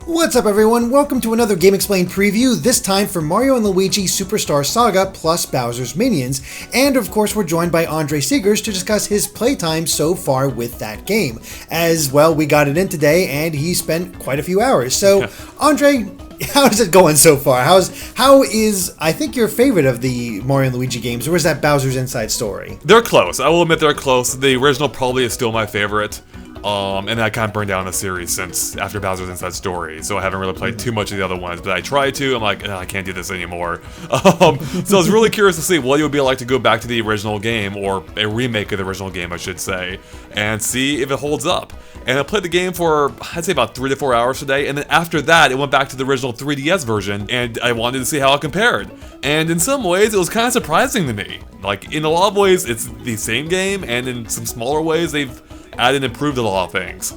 What's up everyone, welcome to another GameXplain preview, this time for Mario & Luigi Superstar Saga plus Bowser's Minions, and of course we're joined by Andre Seegers to discuss his playtime so far with that game. As well, we got it in today and he spent quite a few hours. So, Andre, how is it going so far? How is, I think, your favorite of the Mario & Luigi games, or is that Bowser's Inside Story? They're close, I will admit they're close. The original probably is still my favorite. And I kind of burned down the series since after Bowser's Inside Story, so I haven't really played too much of the other ones, but I tried to. I'm like, I can't do this anymore. So I was really curious to see what it would be like to go back to the original game, or a remake of the original game, I should say, and see if it holds up. And I played the game for, I'd say, about 3 to 4 hours today, and then after that, it went back to the original 3DS version, and I wanted to see how it compared. And in some ways, it was kind of surprising to me. Like, in a lot of ways, it's the same game, and in some smaller ways, they've added and improved a lot of things.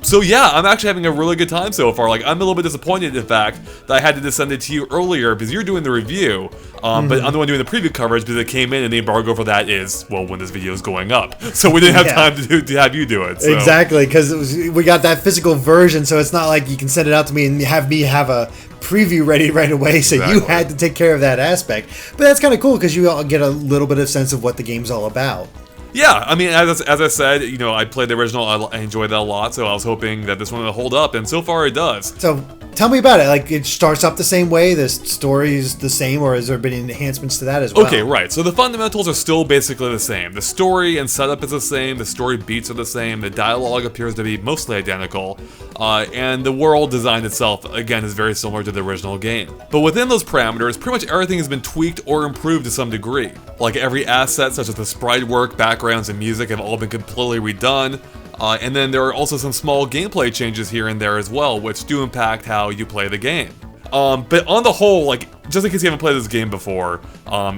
So yeah, I'm actually having a really good time so far. Like, I'm a little bit disappointed, in fact, that I had to send it to you earlier because you're doing the review, but I'm the one doing the preview coverage because it came in and the embargo for that is, well, when this video is going up. So we didn't have time to have you do it. So. Exactly, because we got that physical version, so it's not like you can send it out to me and have me have a preview ready right away, so exactly. You had to take care of that aspect. But that's kind of cool because you all get a little bit of sense of what the game's all about. Yeah, I mean, as I said, you know, I played the original, I enjoyed that a lot, so I was hoping that this one would hold up, and so far it does. So, tell me about it. Like, it starts up the same way, the story is the same, or has there been enhancements to that as well? Okay, right. So the fundamentals are still basically the same. The story and setup is the same, the story beats are the same, the dialogue appears to be mostly identical, and the world design itself, again, is very similar to the original game. But within those parameters, pretty much everything has been tweaked or improved to some degree. Like, every asset, such as the sprite work, backgrounds, and music have all been completely redone. And then there are also some small gameplay changes here and there as well, which do impact how you play the game. But on the whole, like, just in case you haven't played this game before,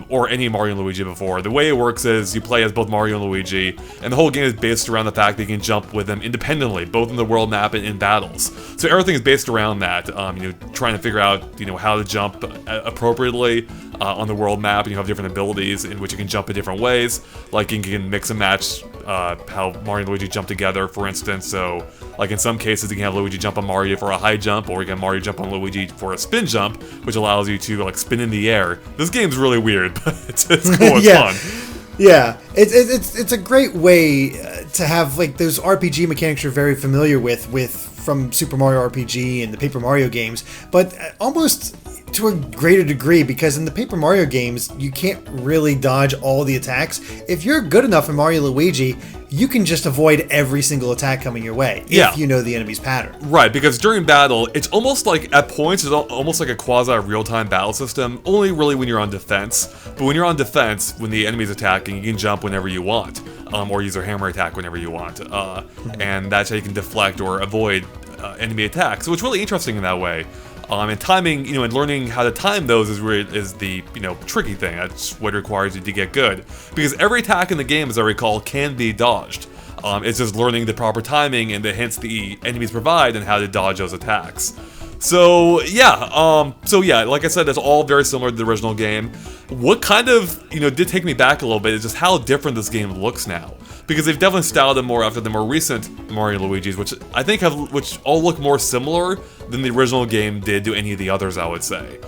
or any Mario & Luigi before, the way it works is you play as both Mario and Luigi, and the whole game is based around the fact that you can jump with them independently, both in the world map and in battles. So everything is based around that, you know, trying to figure out, you know, how to jump appropriately on the world map, and you have different abilities in which you can jump in different ways, like you can mix and match how Mario and Luigi jump together, for instance. So, like, in some cases, you can have Luigi jump on Mario for a high jump, or you can have Mario jump on Luigi for a spin jump, which allows you to, like, spin in the air. This game's really weird, but it's cool, it's fun. Yeah, it's a great way to have, like, those RPG mechanics you're very familiar with from Super Mario RPG and the Paper Mario games, but almost to a greater degree, because in the Paper Mario games, you can't really dodge all the attacks. If you're good enough in Mario Luigi, you can just avoid every single attack coming your way, if you know the enemy's pattern. Right, because during battle, it's almost like, at points, it's almost like a quasi-real-time battle system, only really when you're on defense. But when you're on defense, when the enemy's attacking, you can jump whenever you want, or use your hammer attack whenever you want. And that's how you can deflect or avoid enemy attacks. So it's really interesting in that way. And timing, you know, and learning how to time those is the, you know, tricky thing. That's what requires you to get good. Because every attack in the game, as I recall, can be dodged. It's just learning the proper timing and the hints the enemies provide and how to dodge those attacks. So yeah, like I said, that's all very similar to the original game. What kind of, you know, did take me back a little bit is just how different this game looks now. Because they've definitely styled them more after the more recent Mario & Luigi's, which I think which all look more similar than the original game did to any of the others, I would say.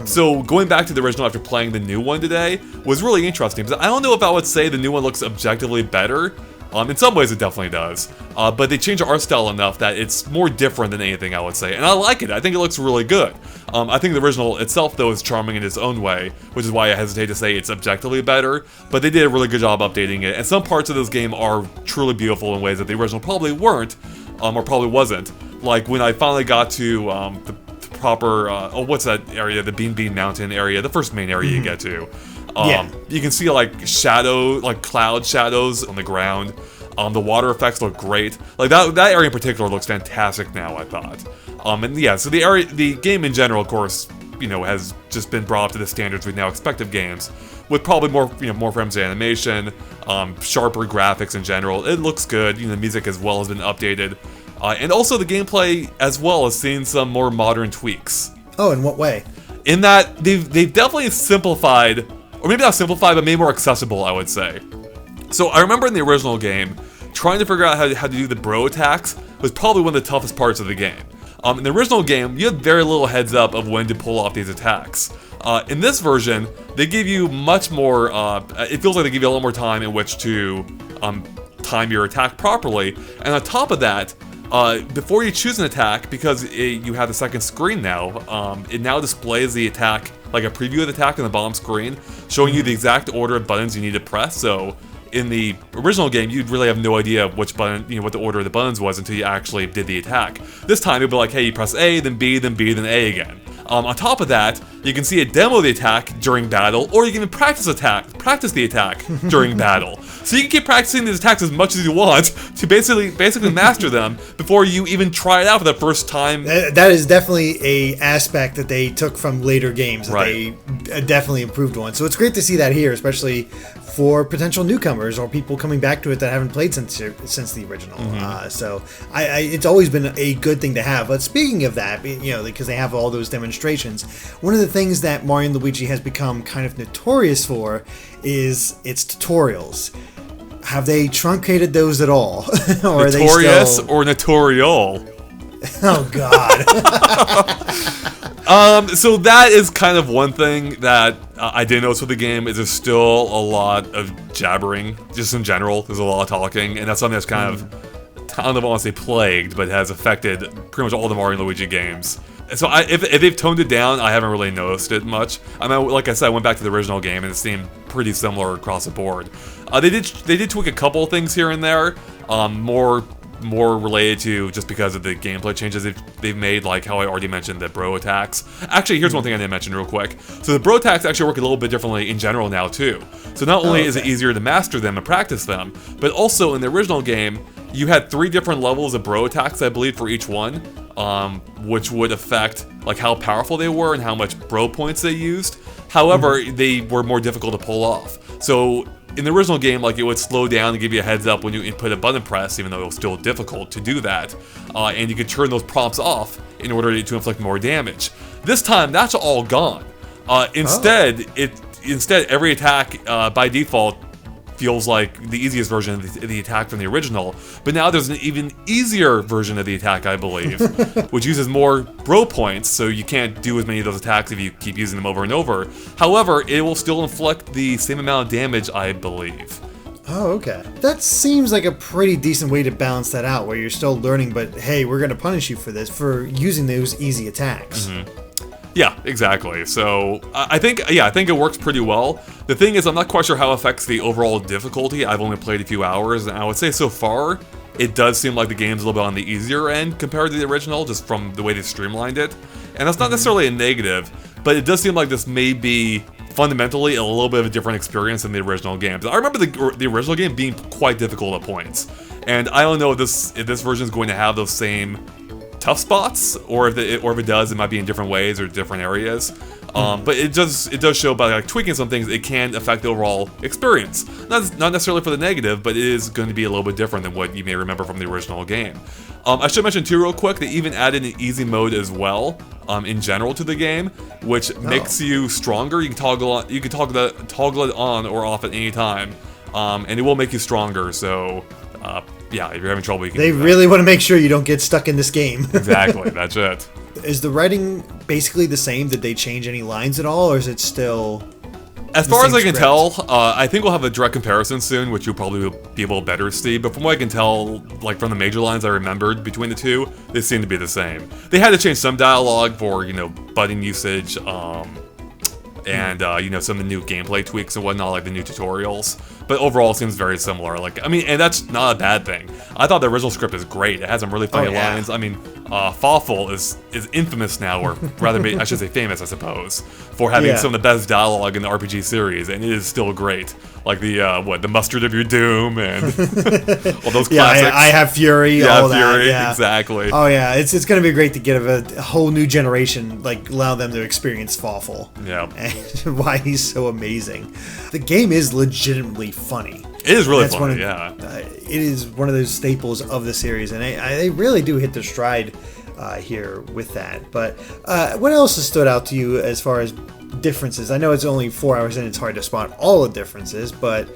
So going back to the original after playing the new one today was really interesting, because I don't know if I would say the new one looks objectively better. In some ways it definitely does, but they changed the art style enough that it's more different than anything, I would say, and I like it. I think it looks really good. I think the original itself, though, is charming in its own way, which is why I hesitate to say it's objectively better, but they did a really good job updating it, and some parts of this game are truly beautiful in ways that the original probably weren't, or probably wasn't. Like when I finally got to the proper, what's that area, the Bean Mountain area, the first main area you get to. You can see like cloud shadows on the ground. The water effects look great. Like that area in particular looks fantastic now, I thought. And yeah, so the game in general, of course, you know, has just been brought up to the standards we now expect of games, with probably more, you know, more frames of animation, sharper graphics in general. It looks good. You know, the music as well has been updated, and also the gameplay as well has seen some more modern tweaks. Oh, in what way? In that they've definitely simplified, or maybe not simplified, but made more accessible, I would say. So I remember in the original game, trying to figure out how to do the bro attacks was probably one of the toughest parts of the game. In the original game, you had very little heads up of when to pull off these attacks. In this version, they give you much more, it feels like they give you a lot more time in which to time your attack properly. And on top of that, before you choose an attack, because you have the second screen now, it now displays the attack, like a preview of the attack on the bottom screen, showing you the exact order of buttons you need to press. So in the original game, you'd really have no idea which button, what the order of the buttons was until you actually did the attack. This time, it'd be like, hey, you press A, then B, then B, then A again. On top of that, you can see a demo of the attack during battle, or you can even practice the attack during battle. So you can keep practicing these attacks as much as you want to basically master them before you even try it out for the first time. That is definitely a aspect that they took from later games. Right. They definitely improved on. So it's great to see that here, especially for potential newcomers or people coming back to it that haven't played since the original. So it's always been a good thing to have. But speaking of that, because they have all those demonstrations, one of the things that Mario and Luigi has become kind of notorious for is its tutorials. Have they truncated those at all? Or Notorious or notorial? Oh, God. So that is kind of one thing that I did notice with the game, is there's still a lot of jabbering, just in general. There's a lot of talking, and that's something that's kind of, I don't know if I want to say plagued, but has affected pretty much all the Mario and Luigi games. So if they've toned it down, I haven't really noticed it much. I mean, like I said, I went back to the original game, and it seemed pretty similar across the board. They did tweak a couple of things here and there, more related to just because of the gameplay changes they've made, like how I already mentioned the bro attacks. Actually, here's one thing I didn't mention real quick. So the bro attacks actually work a little bit differently in general now too. So not only is it easier to master them and practice them, but also in the original game, you had 3 different levels of bro attacks, I believe, for each one, which would affect like how powerful they were and how much bro points they used. However, they were more difficult to pull off. So in the original game, like, it would slow down and give you a heads up when you input a button press, even though it was still difficult to do that. And you could turn those prompts off in order to inflict more damage. This time, that's all gone. Instead, every attack by default feels like the easiest version of the attack from the original, but now there's an even easier version of the attack, I believe, which uses more bro points, so you can't do as many of those attacks if you keep using them over and over. However, it will still inflict the same amount of damage, I believe. Oh, okay. That seems like a pretty decent way to balance that out, where you're still learning, but hey, we're going to punish you for this, for using those easy attacks. Yeah, exactly. So I think it works pretty well. The thing is, I'm not quite sure how it affects the overall difficulty. I've only played a few hours, and I would say so far, it does seem like the game's a little bit on the easier end compared to the original, just from the way they streamlined it. And that's not necessarily a negative, but it does seem like this may be fundamentally a little bit of a different experience than the original games. I remember the original game being quite difficult at points, and I don't know if this version is going to have those same tough spots, or if it does, it might be in different ways or different areas. But it does show by like tweaking some things, it can affect the overall experience. Not necessarily for the negative, but it is going to be a little bit different than what you may remember from the original game. I should mention too, real quick, they even added an easy mode as well, in general to the game, which makes you stronger. You can toggle it on or off at any time, and it will make you stronger. So. Yeah, if you're having trouble, you can. They really want to make sure you don't get stuck in this game. Exactly, that's it. Is the writing basically the same? Did they change any lines at all, or is it still? As far as I can tell, I think we'll have a direct comparison soon, which you'll probably be able to better see. But from what I can tell, like from the major lines I remembered between the two, they seem to be the same. They had to change some dialogue for, button usage, and some of the new gameplay tweaks and whatnot, like the new tutorials. But overall, it seems very similar. And that's not a bad thing. I thought the original script is great. It has some really funny lines. I mean, Fawful is infamous now, or rather, I should say famous, I suppose, for having some of the best dialogue in the RPG series, and it is still great. Like the mustard of your doom, and all those classics. Yeah, I have Fury. All Fury, that, exactly. Oh yeah, it's going to be great to get a whole new generation, allow them to experience Fawful. Yeah, and why he's so amazing. The game is legitimately funny. It is really funny, yeah. It is one of those staples of the series, and they really do hit their stride here with that. But what else has stood out to you as far as differences? I know it's only 4 hours in, it's hard to spot all the differences, but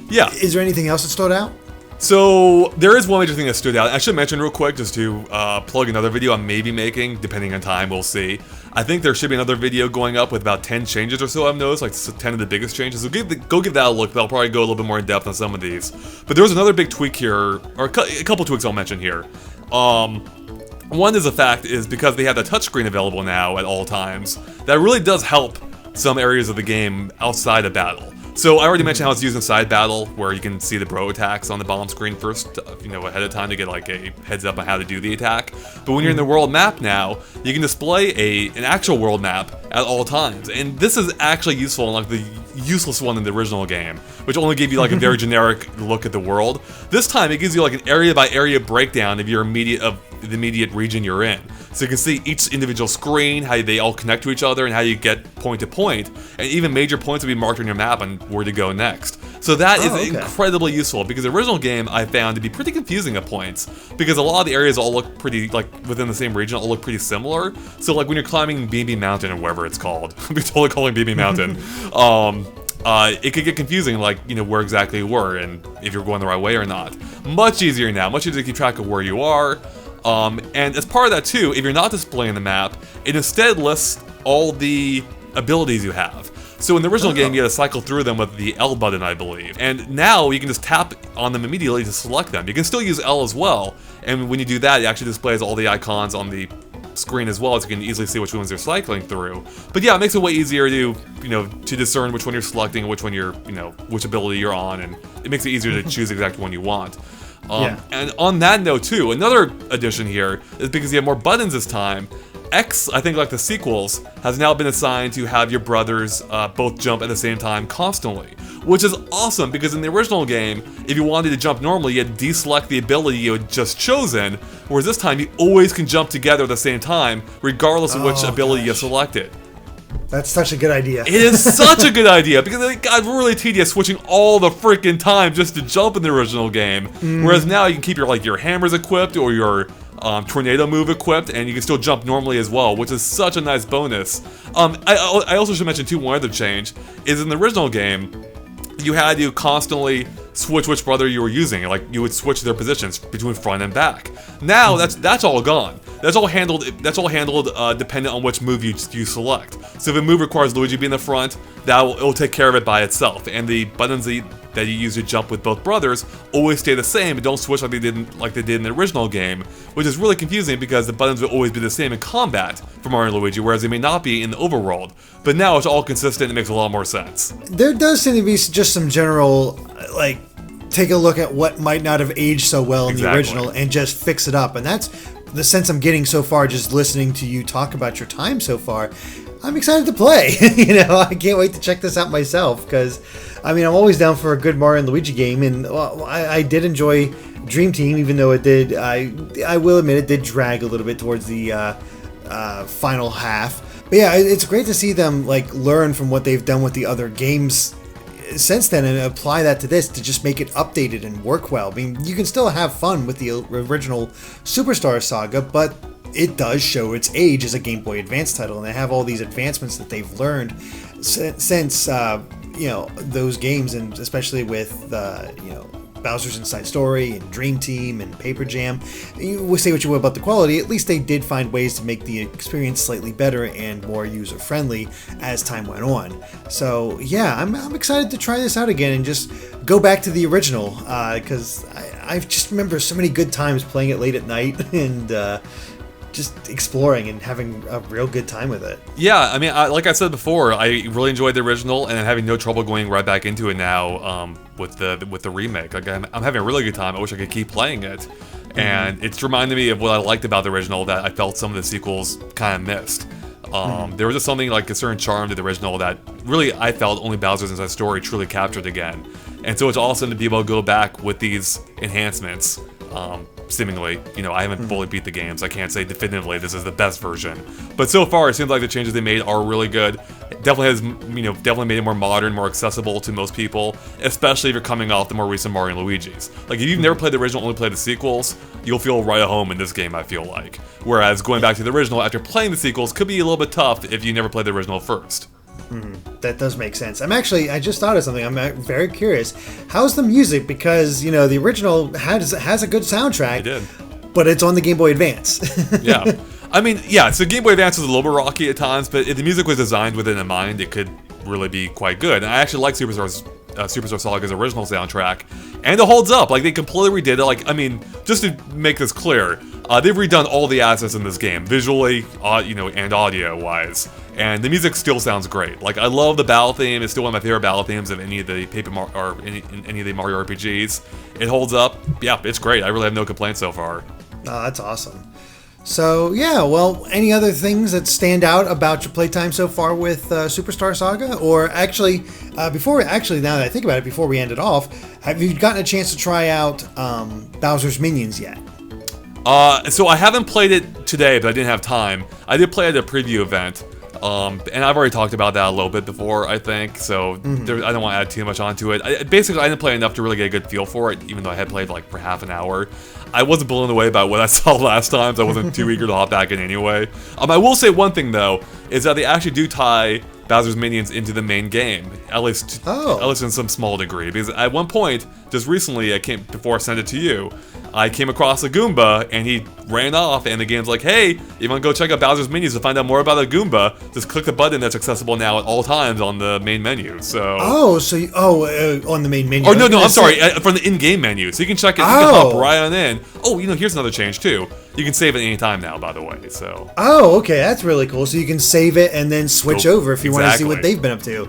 yeah. Is there anything else that stood out? So there is one major thing that stood out. I should mention real quick, just to plug another video I may be making, depending on time, we'll see. I think there should be another video going up with about 10 changes or so I've noticed, like 10 of the biggest changes. So go give that a look, but I'll probably go a little bit more in depth on some of these. But there was another big tweak here, or a couple tweaks I'll mention here. One is the fact is because they have the touchscreen available now at all times, that really does help some areas of the game outside of battle. So I already mentioned how it's used inside battle, where you can see the bro attacks on the bomb screen first, ahead of time to get like a heads up on how to do the attack. But when you're in the world map now, you can display an actual world map at all times. And this is actually useful, unlike the useless one in the original game, which only gave you like a very generic look at the world. This time it gives you like an area by area breakdown of the immediate region you're in. So you can see each individual screen, how they all connect to each other, and how you get point to point. And even major points will be marked on your map on where to go next. So that is incredibly useful, because the original game I found to be pretty confusing at points, because a lot of the areas all look pretty, like within the same region, all look pretty similar. So like when you're climbing BB Mountain, or whatever it's called, I'm totally calling BB Mountain, it could get confusing, like, where exactly you were, and if you're going the right way or not. Much easier now, much easier to keep track of where you are. And as part of that too, if you're not displaying the map, it instead lists all the abilities you have. So in the original game, you had to cycle through them with the L button, I believe. And now you can just tap on them immediately to select them. You can still use L as well, and when you do that, it actually displays all the icons on the screen as well, so you can easily see which ones you're cycling through. But yeah, it makes it way easier to, to discern which one you're selecting, which one you're, which ability you're on, and it makes it easier to choose the exact one you want. And on that note too, another addition here is because you have more buttons this time, X, I think like the sequels, has now been assigned to have your brothers both jump at the same time constantly, which is awesome, because in the original game, if you wanted to jump normally, you had to deselect the ability you had just chosen, whereas this time you always can jump together at the same time, regardless of which ability you selected. That's such a good idea. It is such a good idea, because it got really tedious switching all the freaking time just to jump in the original game. Whereas now you can keep your hammers equipped, or your tornado move equipped, and you can still jump normally as well, which is such a nice bonus. I also should mention too, one other change is in the original game, you had to constantly switch which brother you were using. Like, you would switch their positions between front and back. Now that's all gone. That's all handled dependent on which move you select. So if a move requires Luigi to be in the front, it'll take care of it by itself. And the buttons that you use to jump with both brothers always stay the same and don't switch like they did in the original game, which is really confusing because the buttons will always be the same in combat for Mario and Luigi, whereas they may not be in the overworld. But now it's all consistent and it makes a lot more sense. There does seem to be just some general, take a look at what might not have aged so well in the original and just fix it up. And that's the sense I'm getting so far just listening to you talk about your time so far. I'm excited to play. I can't wait to check this out myself, because I'm always down for a good Mario and Luigi game, and I did enjoy Dream Team, even though it did, I will admit, it did drag a little bit towards the final half. But yeah, it's great to see them learn from what they've done with the other games since then and apply that to this to just make it updated and work well. You can still have fun with the original Superstar Saga, but it does show its age as a Game Boy Advance title, and they have all these advancements that they've learned since those games, and especially with Bowser's Inside Story and Dream Team and Paper Jam. You will say what you will about the quality, at least they did find ways to make the experience slightly better and more user-friendly as time went on. So yeah, I'm excited to try this out again and just go back to the original, because I just remember so many good times playing it late at night and just exploring and having a real good time with it. Yeah, like I said before, I really enjoyed the original, and I'm having no trouble going right back into it now with the remake. I'm having a really good time. I wish I could keep playing it, and it's reminded me of what I liked about the original that I felt some of the sequels kind of missed. There was just something like a certain charm to the original that really I felt only Bowser's Inside Story truly captured again. And so it's awesome to be able to go back with these enhancements. Seemingly, I haven't fully beat the games. I can't say definitively this is the best version, but so far it seems like the changes they made are really good. It definitely has, definitely made it more modern, more accessible to most people, especially if you're coming off the more recent Mario and Luigi's. Like, if you've never played the original, only played the sequels, you'll feel right at home in this game, I feel like. Whereas going back to the original after playing the sequels could be a little bit tough if you never played the original first. That does make sense. I just thought of something. I'm very curious. How's the music? Because, the original has a good soundtrack. It did. But it's on the Game Boy Advance. Yeah. I mean, yeah, so Game Boy Advance was a little bit rocky at times, but if the music was designed with it in mind, it could really be quite good. And I actually like Superstar Saga's original soundtrack, and it holds up. Like, they completely redid it. Like, I mean, just to make this clear, they've redone all the assets in this game, visually, and audio-wise, and the music still sounds great. Like, I love the battle theme. It's still one of my favorite battle themes of any of the any of the Mario RPGs. It holds up. Yeah, it's great. I really have no complaints so far. Oh, that's awesome. So, yeah, well, any other things that stand out about your playtime so far with Superstar Saga? Or actually, now that I think about it, before we end it off, have you gotten a chance to try out Bowser's Minions yet? So I haven't played it today, but I didn't have time. I did play at a preview event, and I've already talked about that a little bit before, I think, so I don't want to add too much onto it. Basically, I didn't play enough to really get a good feel for it, even though I had played like for half an hour. I wasn't blown away by what I saw last time, so I wasn't too eager to hop back in anyway. I will say one thing, though, is that they actually do tie Bowser's Minions into the main game, at least in some small degree. Because at one point, just recently, before I sent it to you, I came across a Goomba, and he ran off, and the game's like, hey, you want to go check out Bowser's Minions to find out more about a Goomba, just click the button that's accessible now at all times on the main menu, so... on the main menu. Or no, I'm sorry, from the in-game menu, so you can check it, you can hop right on in. Oh, here's another change, too. You can save it any time now, by the way, so... Oh, okay, that's really cool. So you can save it and then switch over if you want to see what they've been up to.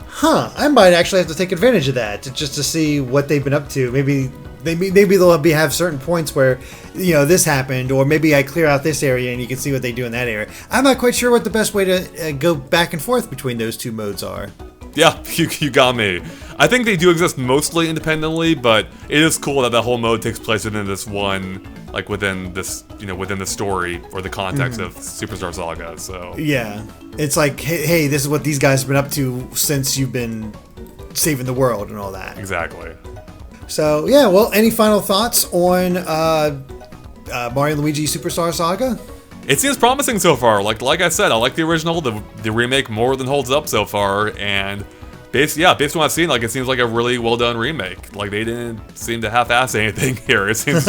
Huh, I might actually have to take advantage of that, just to see what they've been up to. Maybe they'll have certain points where, this happened, or maybe I clear out this area and you can see what they do in that area. I'm not quite sure what the best way to go back and forth between those two modes are. Yeah, you got me. I think they do exist mostly independently, but it is cool that whole mode takes place within this one, like within this, within the story or the context of Superstar Saga, so... Yeah, it's like, hey, this is what these guys have been up to since you've been saving the world and all that. Exactly. So, yeah, well, any final thoughts on Mario Luigi Superstar Saga? It seems promising so far. Like I said, I like the original. The remake more than holds up so far, and based on what I've seen, like it seems like a really well done remake. Like they didn't seem to half-ass anything here. It seems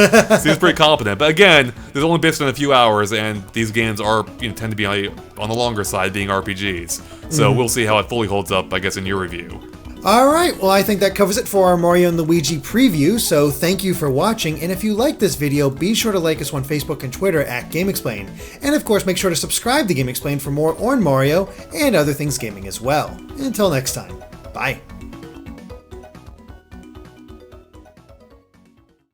pretty competent. But again, there's only based on a few hours, and these games are tend to be on the longer side, being RPGs. So we'll see how it fully holds up, I guess, in your review. Alright, well I think that covers it for our Mario and Luigi preview, so thank you for watching, and if you like this video, be sure to like us on Facebook and Twitter at GameXplain, and of course make sure to subscribe to GameXplain for more on Mario and other things gaming as well. Until next time, bye.